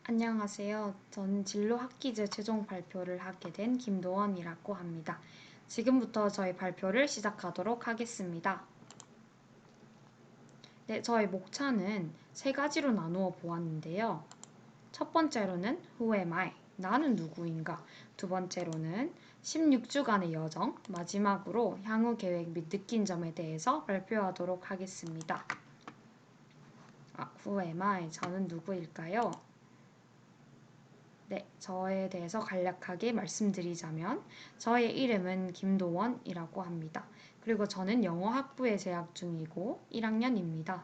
안녕하세요. 저는 진로 학기제 최종 발표를 하게 된 김도원이라고 합니다. 지금부터 저희 발표를 시작하도록 하겠습니다. 네, 저희 목차는 세 가지로 나누어 보았는데요. 첫 번째로는 Who am I? 나는 누구인가? 두 번째로는 16주간의 여정, 마지막으로 향후 계획 및 느낀 점에 대해서 발표하도록 하겠습니다. Who am I? 저는 누구일까요? 네, 저에 대해서 간략하게 말씀드리자면 저의 이름은 김도원이라고 합니다. 그리고 저는 영어학부에 재학 중이고 1학년입니다.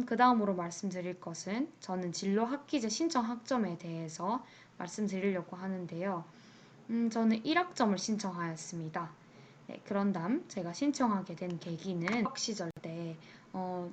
그 다음으로 말씀드릴 것은 저는 진로 학기제 신청 학점에 대해서 말씀드리려고 하는데요. 저는 1학점을 신청하였습니다. 네, 그런 다음 제가 신청하게 된 계기는 유학 시절 때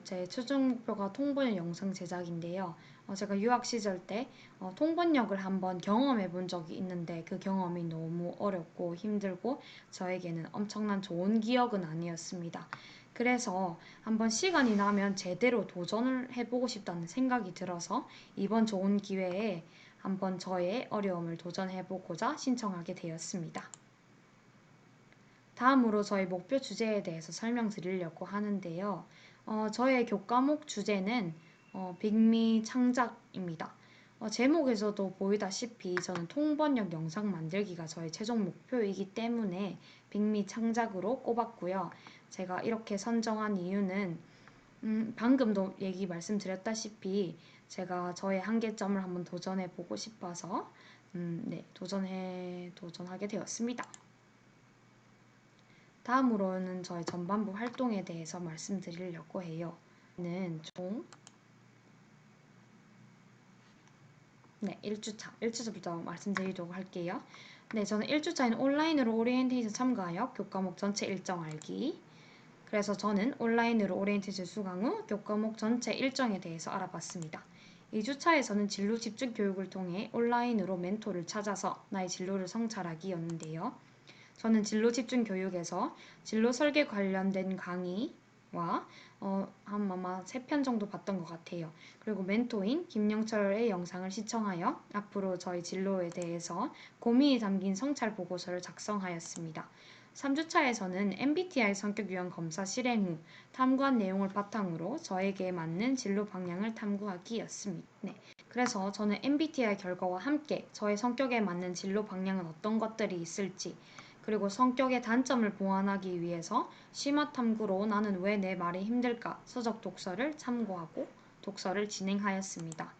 제 최종 목표가 통번역 영상 제작인데요. 제가 유학 시절 때 통번역을 한번 경험해 본 적이 있는데 그 경험이 너무 어렵고 힘들고 저에게는 엄청난 좋은 기억은 아니었습니다. 그래서 한번 시간이 나면 제대로 도전을 해보고 싶다는 생각이 들어서 이번 좋은 기회에 한번 저의 어려움을 도전해보고자 신청하게 되었습니다. 다음으로 저희 목표 주제에 대해서 설명드리려고 하는데요. 저의 교과목 주제는 빅미 창작입니다. 제목에서도 보이다시피 저는 통번역 영상 만들기가 저의 최종 목표이기 때문에 빅미 창작으로 꼽았고요. 제가 이렇게 선정한 이유는 방금도 얘기 말씀드렸다시피 제가 저의 한계점을 한번 도전해 보고 싶어서 네, 도전하게 되었습니다. 다음으로는 저의 전반부 활동에 대해서 말씀드리려고 해요. 는 총 1주차부터 말씀드리도록 할게요. 네, 저는 1주차에는 온라인으로 오리엔테이션 참가하여 교과목 전체 일정 알기. 그래서 저는 온라인으로 오리엔테이션 수강 후 교과목 전체 일정에 대해서 알아봤습니다. 2주차에서는 진로 집중 교육을 통해 온라인으로 멘토를 찾아서 나의 진로를 성찰하기였는데요. 저는 진로 집중 교육에서 진로 설계 관련된 강의와 아마 3편 정도 봤던 것 같아요. 그리고 멘토인 김영철의 영상을 시청하여 앞으로 저희 진로에 대해서 고민이 담긴 성찰 보고서를 작성하였습니다. 3주차에서는 MBTI 성격 유형 검사 실행 후 탐구한 내용을 바탕으로 저에게 맞는 진로 방향을 탐구하기였습니다. 네. 그래서 저는 MBTI 결과와 함께 저의 성격에 맞는 진로 방향은 어떤 것들이 있을지, 그리고 성격의 단점을 보완하기 위해서 심화 탐구로 나는 왜 내 말이 힘들까 서적 독서를 참고하고 독서를 진행하였습니다.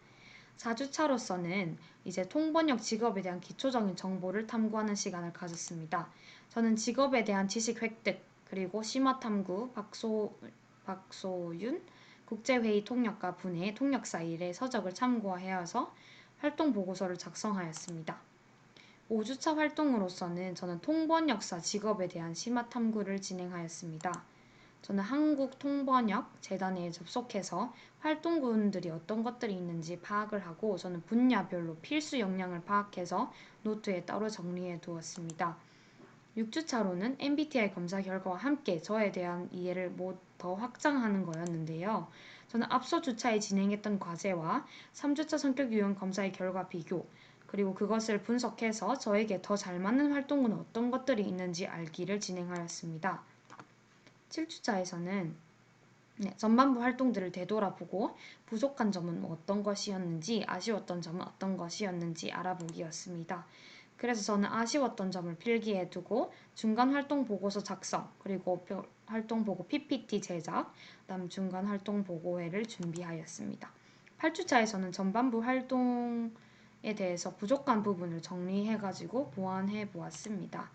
4주차로서는 이제 통번역 직업에 대한 기초적인 정보를 탐구하는 시간을 가졌습니다. 저는 직업에 대한 지식 획득, 그리고 심화 탐구, 박소윤 국제회의 통역가 분의 통역사 일의 서적을 참고하여서 활동 보고서를 작성하였습니다. 5주차 활동으로서는 저는 통번역사 직업에 대한 심화 탐구를 진행하였습니다. 저는 한국통번역재단에 접속해서 활동군들이 어떤 것들이 있는지 파악을 하고 저는 분야별로 필수 역량을 파악해서 노트에 따로 정리해 두었습니다. 6주차로는 MBTI 검사 결과와 함께 저에 대한 이해를 더 확장하는 거였는데요. 저는 앞서 주차에 진행했던 과제와 3주차 성격 유형 검사의 결과 비교, 그리고 그것을 분석해서 저에게 더 잘 맞는 활동은 어떤 것들이 있는지 알기를 진행하였습니다. 7주차에서는 전반부 활동들을 되돌아보고 부족한 점은 어떤 것이었는지, 아쉬웠던 점은 어떤 것이었는지 알아보기였습니다. 그래서 저는 아쉬웠던 점을 필기해 두고 중간 활동 보고서 작성, 그리고 활동 보고 PPT 제작, 그다음 중간 활동 보고회를 준비하였습니다. 8주차에서는 전반부 활동에 대해서 부족한 부분을 정리해가지고 보완해 보았습니다.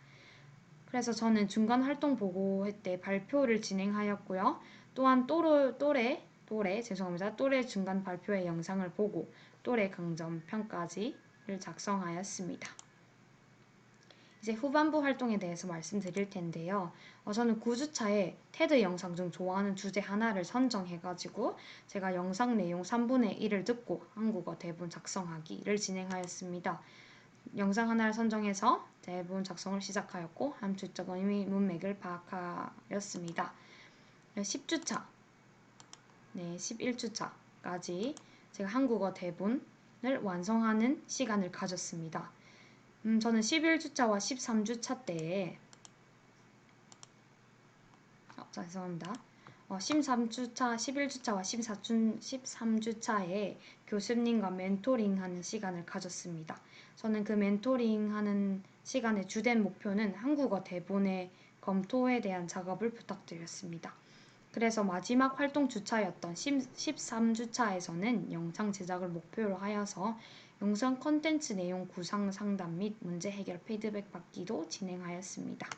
그래서 저는 중간 활동 보고회 때 발표를 진행하였고요. 또한 또래 중간 발표회 영상을 보고 또래 강점 평가지를 작성하였습니다. 이제 후반부 활동에 대해서 말씀드릴 텐데요. 저는 9주차에 테드 영상 중 좋아하는 주제 하나를 선정해가지고 제가 영상 내용 3분의 1을 듣고 한국어 대본 작성하기를 진행하였습니다. 영상 하나를 선정해서 대본 작성을 시작하였고 함축적 의미 문맥을 파악하였습니다. 10주차, 11주차까지 제가 한국어 대본 완성하는 시간을 가졌습니다. 저는 11주차와 13주차 때에 죄송합니다. 13주차, 11주차와 13주차에 교수님과 멘토링하는 시간을 가졌습니다. 저는 그 멘토링하는 시간의 주된 목표는 한국어 대본의 검토에 대한 작업을 부탁드렸습니다. 그래서 마지막 활동 주차였던 13주차에서는 영상 제작을 목표로 하여서 영상 콘텐츠 내용 구상 상담 및 문제 해결 피드백 받기도 진행하였습니다.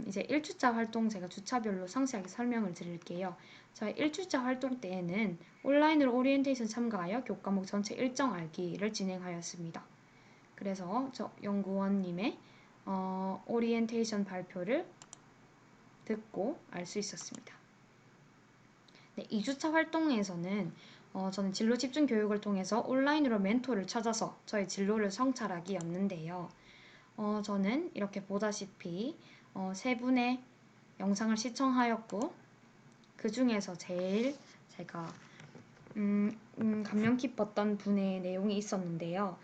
이제 1주차 활동 제가 주차별로 상세하게 설명을 드릴게요. 저희 1주차 활동 때에는 온라인으로 오리엔테이션 참가하여 교과목 전체 일정 알기를 진행하였습니다. 그래서 저 연구원님의 오리엔테이션 발표를 듣고 알 수 있었습니다. 네, 2주차 활동에서는 저는 진로 집중 교육을 통해서 온라인으로 멘토를 찾아서 저의 진로를 성찰하기였는데요. 저는 이렇게 보다시피 세 분의 영상을 시청하였고 그 중에서 제일 제가 감명 깊었던 분의 내용이 있었는데요.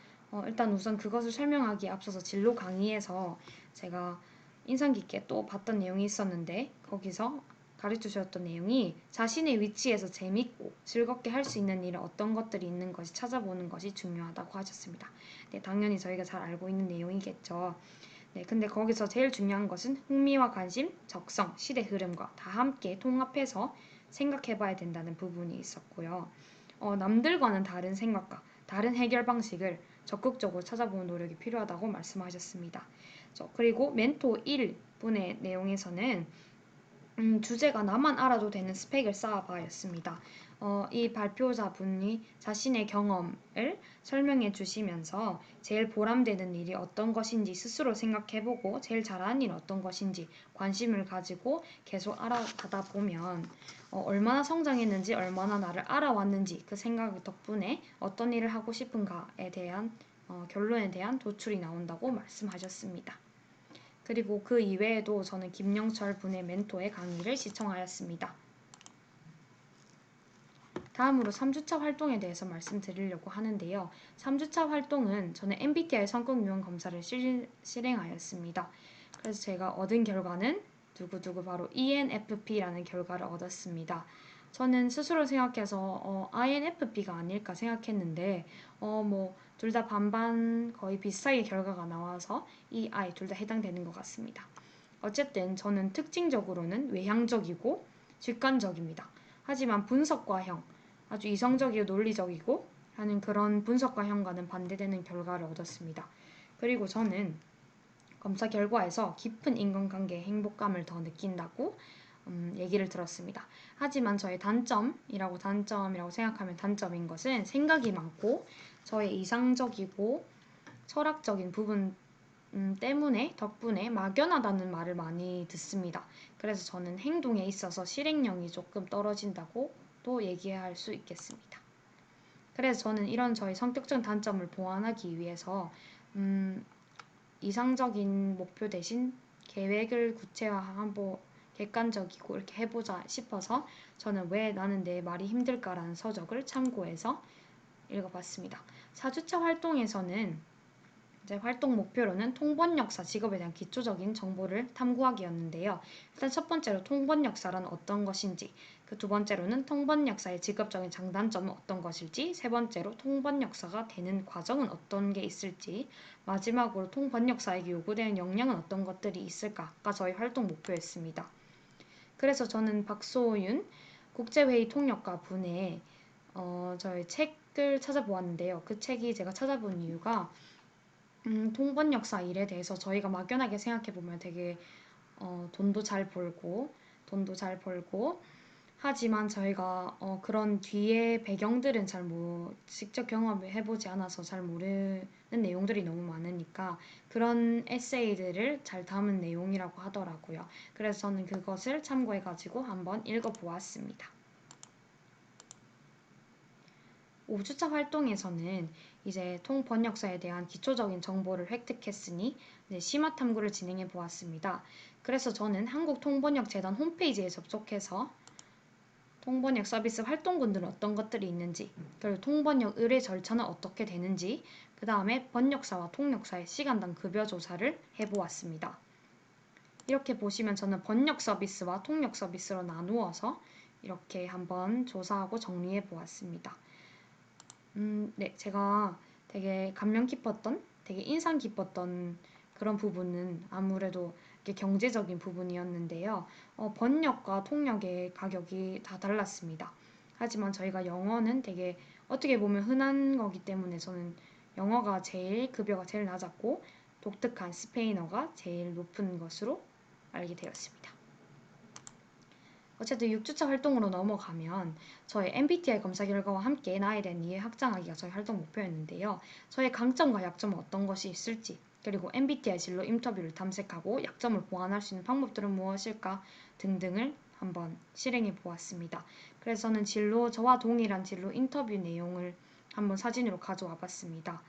일단 우선 그것을 설명하기에 앞서서 진로 강의에서 제가 인상 깊게 또 봤던 내용이 있었는데 거기서 가르쳐 주셨던 내용이 자신의 위치에서 재밌고 즐겁게 할 수 있는 일은 어떤 것들이 있는 것이 찾아보는 것이 중요하다고 하셨습니다. 네, 당연히 저희가 잘 알고 있는 내용이겠죠. 네, 근데 거기서 제일 중요한 것은 흥미와 관심, 적성, 시대 흐름과 다 함께 통합해서 생각해 봐야 된다는 부분이 있었고요. 남들과는 다른 생각과 다른 해결 방식을 적극적으로 찾아보는 노력이 필요하다고 말씀하셨습니다. 그리고 멘토 1분의 내용에서는 주제가 나만 알아도 되는 스펙을 쌓아봐였습니다. 이 발표자분이 자신의 경험을 설명해 주시면서 제일 보람되는 일이 어떤 것인지 스스로 생각해보고 제일 잘하는 일은 어떤 것인지 관심을 가지고 계속 알아가다 보면 얼마나 성장했는지 얼마나 나를 알아왔는지 그 생각 덕분에 어떤 일을 하고 싶은가에 대한 결론에 대한 도출이 나온다고 말씀하셨습니다. 그리고 그 이외에도 저는 김영철 분의 멘토의 강의를 시청하였습니다. 다음으로 3주차 활동에 대해서 말씀드리려고 하는데요. 3주차 활동은 저는 MBTI 성격 유형 검사를 실행하였습니다. 그래서 제가 얻은 결과는 두구두구 바로 ENFP라는 결과를 얻었습니다. 저는 스스로 생각해서 INFP가 아닐까 생각했는데 둘 다 반반 거의 비슷하게 결과가 나와서 이 I 둘 다 해당되는 것 같습니다. 어쨌든 저는 특징적으로는 외향적이고 직관적입니다. 하지만 분석과형, 아주 이성적이고 논리적이고 하는 그런 분석과형과는 반대되는 결과를 얻었습니다. 그리고 저는 검사 결과에서 깊은 인간관계의 행복감을 더 느낀다고 얘기를 들었습니다. 하지만 저의 단점이라고 생각하면 단점인 것은 생각이 많고 저의 이상적이고 철학적인 부분 덕분에 막연하다는 말을 많이 듣습니다. 그래서 저는 행동에 있어서 실행력이 조금 떨어진다고 또 얘기할 수 있겠습니다. 그래서 저는 이런 저의 성격적 단점을 보완하기 위해서 이상적인 목표 대신 계획을 구체화하고 객관적이고 이렇게 해보자 싶어서 저는 왜 나는 내 말이 힘들까라는 서적을 참고해서 읽어봤습니다. 4주차 활동에서는 이제 활동 목표로는 통번 역사 직업에 대한 기초적인 정보를 탐구하기였는데요. 일단 첫 번째로 통번 역사란 어떤 것인지, 그 두 번째로는 통번 역사의 직업적인 장단점은 어떤 것일지, 세 번째로 통번 역사가 되는 과정은 어떤 게 있을지, 마지막으로 통번 역사에게 요구되는 역량은 어떤 것들이 있을까가 저희 활동 목표였습니다. 그래서 저는 박소윤 국제회의 통역가 분의 저희 책을 찾아보았는데요. 그 책이 제가 찾아본 이유가 통번 역사 일에 대해서 저희가 막연하게 생각해보면 되게 돈도 잘 벌고 하지만 저희가 그런 뒤에 배경들은 직접 경험을 해보지 않아서 잘 모르는 내용들이 너무 많으니까 그런 에세이들을 잘 담은 내용이라고 하더라고요. 그래서 저는 그것을 참고해가지고 한번 읽어보았습니다. 5주차 활동에서는 이제 통번역사에 대한 기초적인 정보를 획득했으니 심화 탐구를 진행해 보았습니다. 그래서 저는 한국통번역재단 홈페이지에 접속해서 통번역 서비스 활동군들은 어떤 것들이 있는지, 그리고 통번역 의뢰 절차는 어떻게 되는지, 그 다음에 번역사와 통역사의 시간당 급여 조사를 해보았습니다. 이렇게 보시면 저는 번역 서비스와 통역 서비스로 나누어서 이렇게 한번 조사하고 정리해 보았습니다. 네, 제가 되게 감명 깊었던, 되게 인상 깊었던 그런 부분은 아무래도 이게 경제적인 부분이었는데요. 번역과 통역의 가격이 다 달랐습니다. 하지만 저희가 영어는 되게 어떻게 보면 흔한 거기 때문에 저는 영어가 제일 급여가 제일 낮았고 독특한 스페인어가 제일 높은 것으로 알게 되었습니다. 어쨌든 6주차 활동으로 넘어가면 저의 MBTI 검사 결과와 함께 나에 대한 이해 확장하기가 저희 활동 목표였는데요. 저의 강점과 약점은 어떤 것이 있을지, 그리고 MBTI 진로 인터뷰를 탐색하고 약점을 보완할 수 있는 방법들은 무엇일까 등등을 한번 실행해 보았습니다. 그래서 저는 저와 동일한 진로 인터뷰 내용을 한번 사진으로 가져와 봤습니다.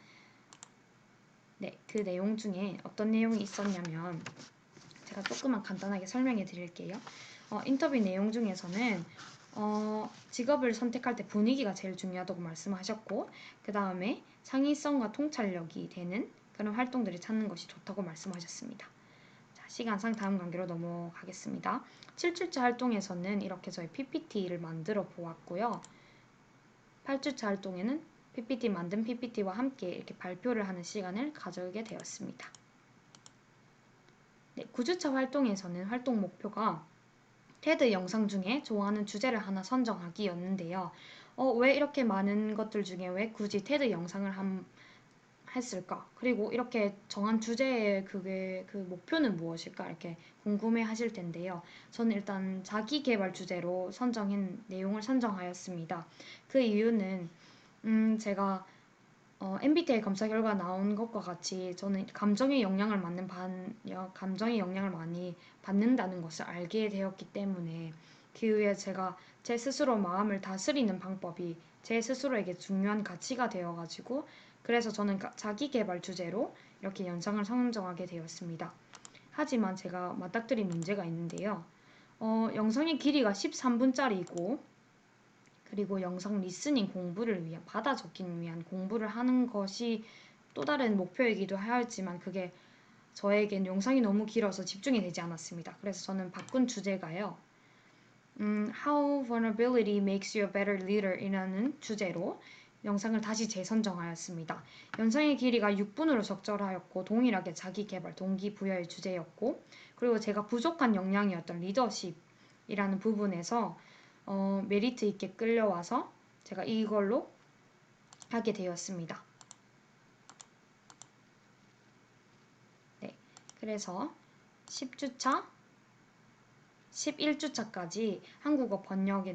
네, 그 내용 중에 어떤 내용이 있었냐면 제가 조금만 간단하게 설명해 드릴게요. 인터뷰 내용 중에서는 직업을 선택할 때 분위기가 제일 중요하다고 말씀하셨고, 그 다음에 창의성과 통찰력이 되는 그런 활동들을 찾는 것이 좋다고 말씀하셨습니다. 자, 시간상 다음 관계로 넘어가겠습니다. 7주차 활동에서는 이렇게 저희 PPT를 만들어 보았고요. 8주차 활동에는 만든 PPT와 함께 이렇게 발표를 하는 시간을 가져게 되었습니다. 네, 9주차 활동에서는 활동 목표가 테드 영상 중에 좋아하는 주제를 하나 선정하기였는데요. 왜 이렇게 많은 것들 중에 왜 굳이 테드 영상을 했을까? 그리고 이렇게 정한 주제의 그 목표는 무엇일까? 이렇게 궁금해 하실 텐데요. 저는 일단 자기 개발 주제로 내용을 선정하였습니다. 그 이유는, 제가 MBTI 검사 결과 나온 것과 같이 저는 감정의 영향을 많이 받는다는 것을 알게 되었기 때문에 그 이후에 제가 제 스스로 마음을 다스리는 방법이 제 스스로에게 중요한 가치가 되어가지고 그래서 저는 자기 개발 주제로 이렇게 영상을 선정하게 되었습니다. 하지만 제가 맞닥뜨린 문제가 있는데요. 영상의 길이가 13분짜리이고 그리고 영상 리스닝 공부를 위한 받아 적기 위한 공부를 하는 것이 또 다른 목표이기도 하였지만 그게 저에겐 영상이 너무 길어서 집중이 되지 않았습니다. 그래서 저는 바꾼 주제가요. How vulnerability makes you a better leader 이라는 주제로 영상을 다시 재선정하였습니다. 영상의 길이가 6분으로 적절하였고 동일하게 자기개발, 동기부여의 주제였고 그리고 제가 부족한 역량이었던 리더십이라는 부분에서 메리트 있게 끌려와서 제가 이걸로 하게 되었습니다. 네, 그래서 10주차, 11주차까지 한국어 번역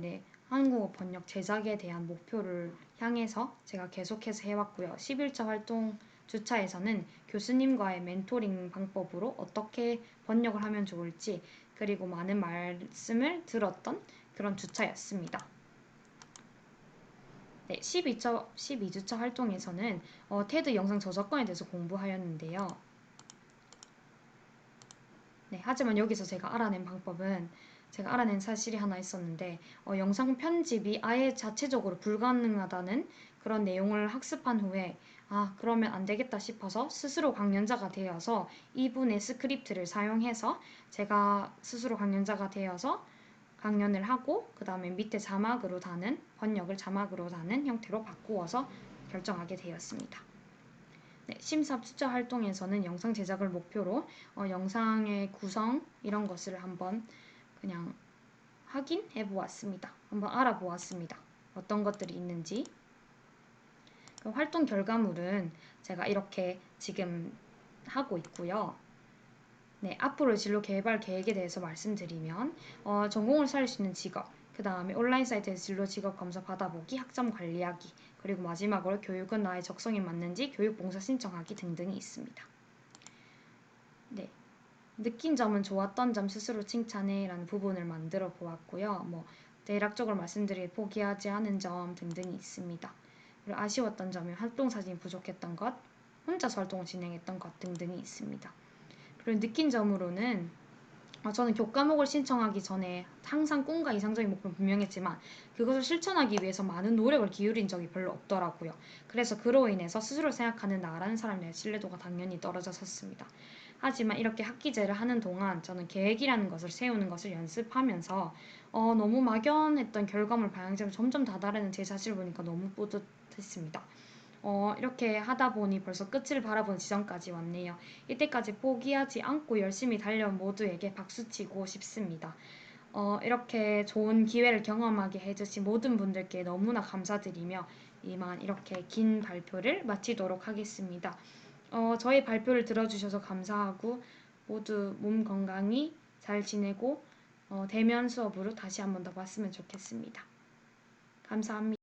제작에 대한 목표를 향해서 제가 계속해서 해왔고요. 11차 활동 주차에서는 교수님과의 멘토링 방법으로 어떻게 번역을 하면 좋을지 그리고 많은 말씀을 들었던 그런 주차였습니다. 네, 12주차 활동에서는 테드 영상 저작권에 대해서 공부하였는데요. 네, 하지만 여기서 제가 알아낸 사실이 하나 있었는데 영상 편집이 아예 자체적으로 불가능하다는 그런 내용을 학습한 후에 그러면 안 되겠다 싶어서 스스로 강연자가 되어서 이분의 스크립트를 사용해서 제가 스스로 강연자가 되어서 강연을 하고 그 다음에 밑에 번역을 자막으로 다는 형태로 바꾸어서 결정하게 되었습니다. 네, 심사숙자 활동에서는 영상 제작을 목표로 영상의 구성 이런 것을 한번 그냥 확인해 보았습니다. 한번 알아보았습니다. 어떤 것들이 있는지. 그 활동 결과물은 제가 이렇게 지금 하고 있고요. 네, 앞으로의 진로 개발 계획에 대해서 말씀드리면 전공을 살릴 수 있는 직업, 그 다음에 온라인 사이트에서 진로 직업 검사 받아보기, 학점 관리하기, 그리고 마지막으로 교육은 나의 적성에 맞는지 교육봉사 신청하기 등등이 있습니다. 네, 느낀 점은 좋았던 점 스스로 칭찬해 라는 부분을 만들어 보았고요. 대략적으로 말씀드릴 포기하지 않은 점 등등이 있습니다. 그리고 아쉬웠던 점은 활동 사진이 부족했던 것, 혼자서 활동을 진행했던 것 등등이 있습니다. 그리고 느낀 점으로는 저는 교과목을 신청하기 전에 항상 꿈과 이상적인 목표는 분명했지만 그것을 실천하기 위해서 많은 노력을 기울인 적이 별로 없더라고요. 그래서 그로 인해서 스스로 생각하는 나라는 사람에 대한 신뢰도가 당연히 떨어졌었습니다. 하지만 이렇게 학기제를 하는 동안 저는 계획이라는 것을 세우는 것을 연습하면서 너무 막연했던 결과물 방향제로 점점 다다르는 제 자신을 보니까 너무 뿌듯했습니다. 이렇게 하다 보니 벌써 끝을 바라보는 지점까지 왔네요. 이때까지 포기하지 않고 열심히 달려온 모두에게 박수치고 싶습니다. 이렇게 좋은 기회를 경험하게 해주신 모든 분들께 너무나 감사드리며 이만 이렇게 긴 발표를 마치도록 하겠습니다. 저희 발표를 들어주셔서 감사하고 모두 몸 건강히 잘 지내고 대면 수업으로 다시 한번 더 봤으면 좋겠습니다. 감사합니다.